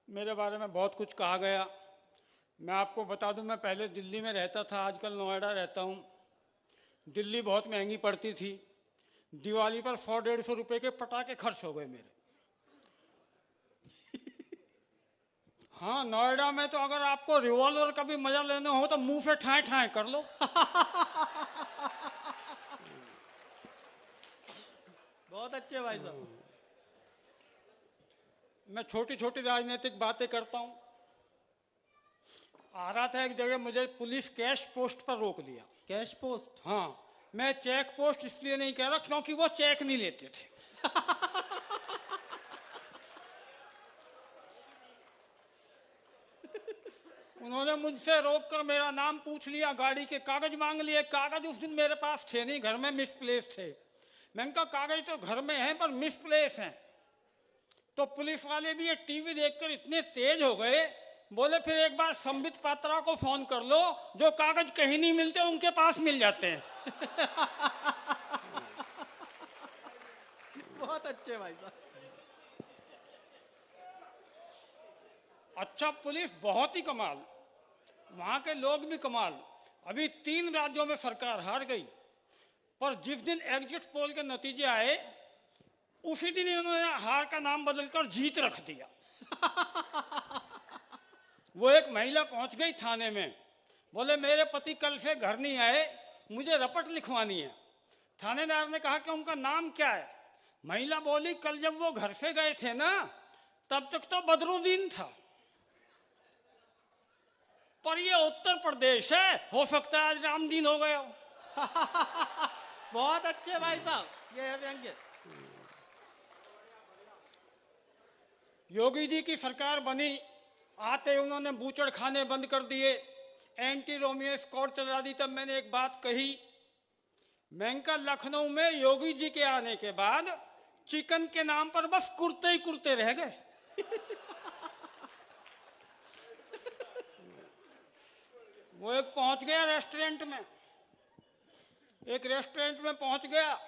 मेरे बारे में बहुत कुछ कहा गया। मैं आपको बता दूं, मैं पहले दिल्ली में रहता था, आजकल नोएडा रहता हूं। दिल्ली बहुत महंगी पड़ती थी। दिवाली पर 100-150 रुपए के पटाखे खर्च हो गए मेरे। हाँ, नोएडा में तो अगर आपको रिवॉल्वर का भी मजा लेना हो तो मुंह से ठाए ठाए कर लो। बहुत अच्छे भाई साहब। मैं छोटी छोटी राजनीतिक बातें करता हूं। आ रहा था एक जगह, मुझे पुलिस कैश पोस्ट पर रोक लिया। Cash post? हाँ, मैं चेक पोस्ट इसलिए नहीं कह रहा क्योंकि वो चेक नहीं लेते थे। उन्होंने मुझसे रोककर मेरा नाम पूछ लिया, गाड़ी के कागज मांग लिए। कागज उस दिन मेरे पास थे नहीं, घर में मिसप्लेस थे। मैंने कहा कागज तो घर में हैं पर मिसप्लेस हैं। तो पुलिस वाले भी ये टीवी देखकर इतने तेज हो गए, बोले फिर एक बार संबित पात्रा को फोन कर लो, जो कागज कहीं नहीं मिलते उनके पास मिल जाते हैं। बहुत अच्छे भाई साहब। अच्छा, पुलिस बहुत ही कमाल, वहां के लोग भी कमाल। अभी 3 राज्यों में सरकार हार गई, पर जिस दिन एग्जिट पोल के नतीजे आए उसी दिन इन्होंने हार का नाम बदलकर जीत रख दिया। वो एक महिला पहुंच गई थाने में, बोले मेरे पति कल से घर नहीं आए, मुझे रपट लिखवानी है। थानेदार ने कहा कि उनका नाम क्या है? महिला बोली कल जब वो घर से गए थे ना, तब तक तो बदरुद्दीन था, पर ये उत्तर प्रदेश है, हो सकता है आज रामदीन हो गया हो। बहुत अच्छे भाई साहब, ये है व्यंग्य। योगी जी की सरकार बनी, आते उन्होंने बूचड़ खाने बंद कर दिए, एंटी रोमियो स्क्वाड चला दी। तब मैंने एक बात कही, मैंने लखनऊ में योगी जी के आने के बाद चिकन के नाम पर बस कुर्ते ही कुर्ते रह गए। वो एक पहुंच गया रेस्टोरेंट में, एक रेस्टोरेंट में पहुंच गया,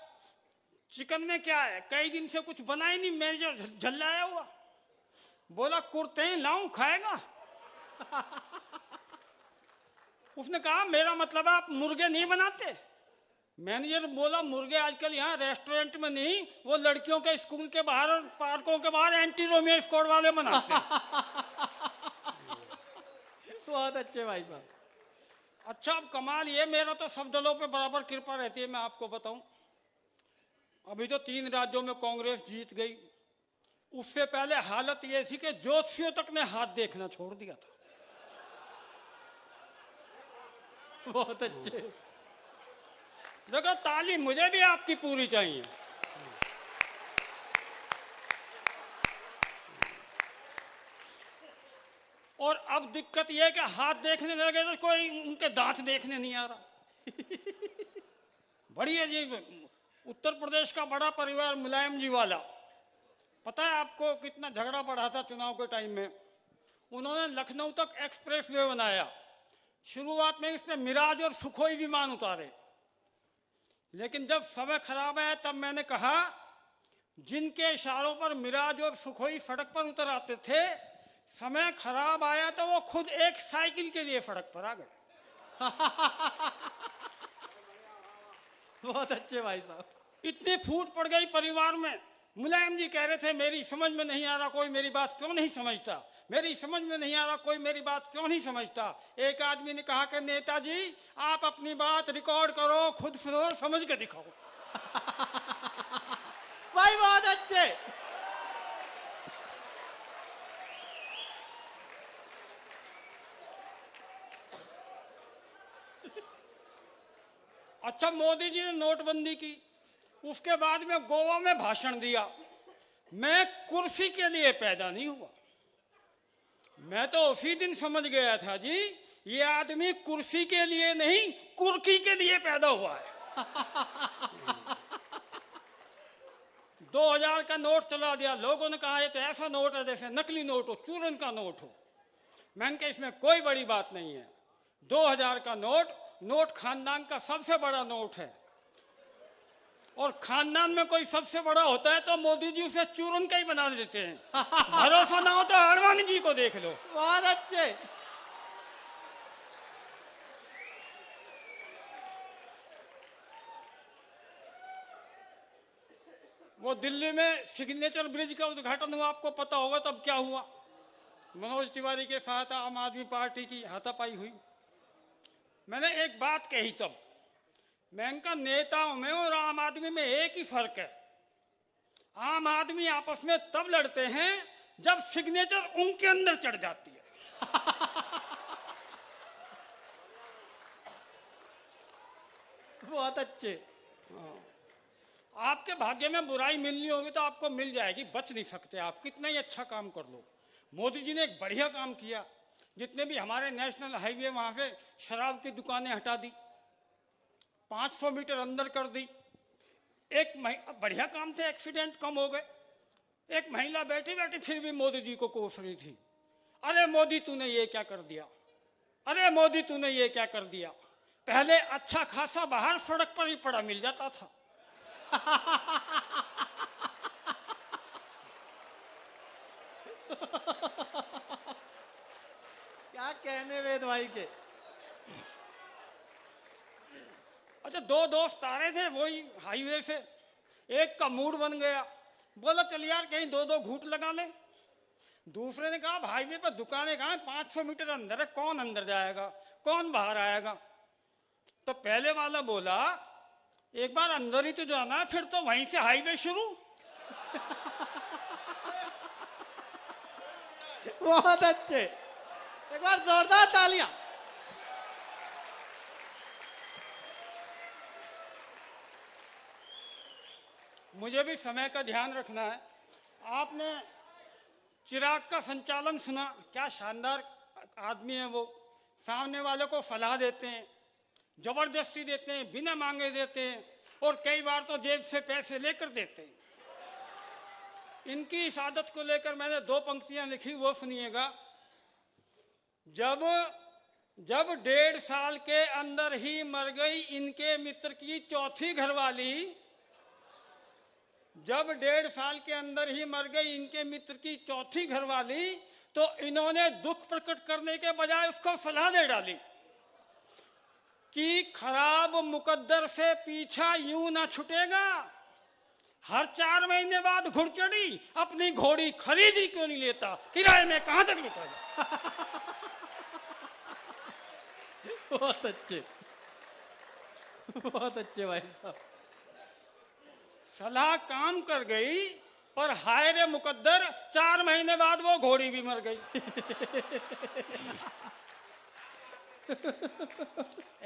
चिकन में क्या है, कई दिन से कुछ बना ही नहीं, मैनेजर झल्लाया हुआ। बोला कुर्ते ही लाऊं, खाएगा? उसने कहा मेरा मतलब आप मुर्गे नहीं बनाते? मैनेजर बोला मुर्गे आजकल यहाँ रेस्टोरेंट में नहीं, वो लड़कियों के स्कूल के बाहर और पार्कों के बाहर एंटी रोमियो स्क्वाड वाले बनाते हैं। बहुत अच्छे भाई साहब। अच्छा, अब कमाल ये, मेरा तो सब दलों पे बराबर कृपा रहती है। मैं आपको बताऊं, अभी तो 3 राज्यों में कांग्रेस जीत गई। उससे पहले हालत ये थी कि ज्योतिषियों तक ने हाथ देखना छोड़ दिया था। बहुत अच्छे। देखो, ताली मुझे भी आपकी पूरी चाहिए। और अब दिक्कत यह है कि हाथ देखने लगे तो कोई उनके दांत देखने नहीं आ रहा। बड़ी अजीब। उत्तर प्रदेश का बड़ा परिवार मुलायम जी वाला, पता है आपको कितना झगड़ा बढ़ा था चुनाव के टाइम में? उन्होंने लखनऊ तक एक्सप्रेस वे बनाया। शुरुआत में इसमें मिराज और सुखोई विमान उतारे, लेकिन जब समय खराब आया तब मैंने कहा जिनके इशारों पर मिराज और सुखोई सड़क पर उतर आते थे, समय खराब आया तो वो खुद एक साइकिल के लिए सड़क पर आ गए। बहुत अच्छे भाई साहब। इतनी फूट पड़ गई परिवार में। मुलायम जी कह रहे थे मेरी समझ में नहीं आ रहा कोई मेरी बात क्यों नहीं समझता, मेरी समझ में नहीं आ रहा कोई मेरी बात क्यों नहीं समझता। एक आदमी ने कहा कि नेताजी आप अपनी बात रिकॉर्ड करो, खुद सुनो, समझ के दिखाओ। भाई बहुत अच्छे। अच्छा, मोदी जी ने नोटबंदी की, उसके बाद में गोवा में भाषण दिया। मैं कुर्सी के लिए पैदा नहीं हुआ। मैं तो उसी दिन समझ गया था जी, ये आदमी कुर्सी के लिए नहीं कुर्की के लिए पैदा हुआ है। 2000 का नोट चला दिया। लोगों ने कहा ये तो ऐसा नोट है जैसे नकली नोट हो, चूरन का नोट हो। मैंने कहा इसमें कोई बड़ी बात नहीं है। 2000 का नोट, नोट खानदान का सबसे बड़ा नोट है। और खानदान में कोई सबसे बड़ा होता है तो मोदी जी उसे चूरन का ही बना देते हैं। भरोसा ना हो तो आडवाणी जी को देख लो। बहुत अच्छे। वो दिल्ली में सिग्नेचर ब्रिज का उद्घाटन हुआ, आपको पता होगा तब क्या हुआ। मनोज तिवारी के साथ आम आदमी पार्टी की हाथापाई हुई। मैंने एक बात कही तब, मैं इनका नेताओं में और आम आदमी में एक ही फर्क है, आम आदमी आपस में तब लड़ते हैं जब सिग्नेचर उनके अंदर चढ़ जाती है। बहुत अच्छे। आपके भाग्य में बुराई मिलनी होगी तो आपको मिल जाएगी, बच नहीं सकते आप, कितना ही अच्छा काम कर लो। मोदी जी ने एक बढ़िया काम किया, जितने भी हमारे नेशनल हाईवे वहां से शराब की दुकानें हटा दी, 500 मीटर अंदर कर दी। एक बढ़िया काम थे, एक्सीडेंट कम हो गए। एक महिला बैठी बैठी फिर भी मोदी जी को कोस रही थी, अरे मोदी तूने ये क्या कर दिया, अरे मोदी तूने ये क्या कर दिया। पहले अच्छा खासा बाहर सड़क पर ही पड़ा मिल जाता था। क्या कहने वेद भाई के। अच्छा, दो दोस्त आ रहे थे वही हाईवे से, एक का मूड बन गया, बोला चल यार कहीं दो दो घूंट लगा ले। दूसरे ने कहा हाईवे पर दुकानें कहाँ, 500 मीटर अंदर है, कौन अंदर जाएगा, कौन बाहर आएगा। तो पहले वाला बोला एक बार अंदर ही तो जाना है, फिर तो वहीं से हाईवे शुरू। बहुत अच्छे, एक बार जोरदार तालियां। मुझे भी समय का ध्यान रखना है। आपने चिराग का संचालन सुना, क्या शानदार आदमी है वो, सामने वाले को सलाह देते हैं, जबरदस्ती देते हैं, बिना मांगे देते हैं, और कई बार तो जेब से पैसे लेकर देते हैं। इनकी इस आदत को लेकर मैंने 2 पंक्तियां लिखी, वो सुनिएगा। जब 1.5 साल के अंदर ही मर गई इनके मित्र की चौथी घरवाली, जब 1.5 साल के अंदर ही मर गई इनके मित्र की चौथी घरवाली, तो इन्होंने दुख प्रकट करने के बजाय उसको सलाह दे डाली कि खराब मुकद्दर से पीछा यूं ना छूटेगा, हर 4 महीने बाद घुड़चड़ी अपनी घोड़ी खरीदी क्यों नहीं लेता, किराए में कहां तक निकलेगा। बहुत अच्छे, बहुत अच्छे भाई साहब। सलाह काम कर गई, पर हाय रे मुकद्दर, 4 महीने बाद वो घोड़ी भी मर गई।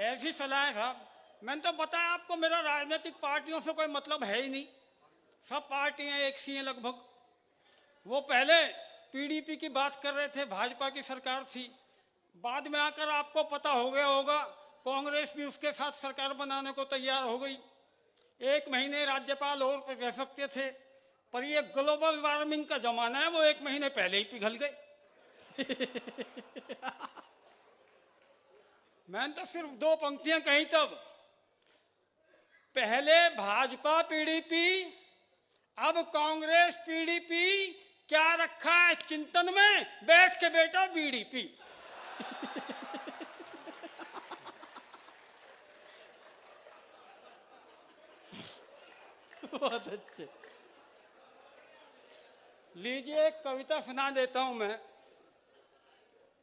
ऐसी सलाह साहब, मैंने तो बताया आपको, मेरा राजनीतिक पार्टियों से कोई मतलब है ही नहीं, सब पार्टियां एक सी हैं लगभग। वो पहले पीडीपी की बात कर रहे थे, भाजपा की सरकार थी, बाद में आकर आपको पता हो गया होगा कांग्रेस भी उसके साथ सरकार बनाने को तैयार हो गई। 1 महीने राज्यपाल और रह सकते थे, पर ये ग्लोबल वार्मिंग का जमाना है, वो 1 महीने पहले ही पिघल गए। मैंने तो सिर्फ 2 पंक्तियां कही तब, पहले भाजपा पीडीपी, अब कांग्रेस पीडीपी, क्या रखा है चिंतन में, बैठ के बेटा बीडीपी। बहुत अच्छे। लीजिए एक कविता सुना देता हूं मैं,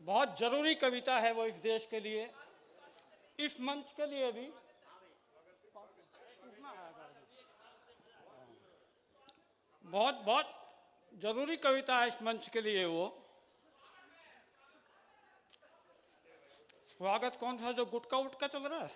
बहुत जरूरी कविता है वो इस देश के लिए, इस मंच के लिए भी। बहुत बहुत जरूरी कविता है इस मंच के लिए वो। स्वागत कौन सा जो गुटका उटका चल रहा है।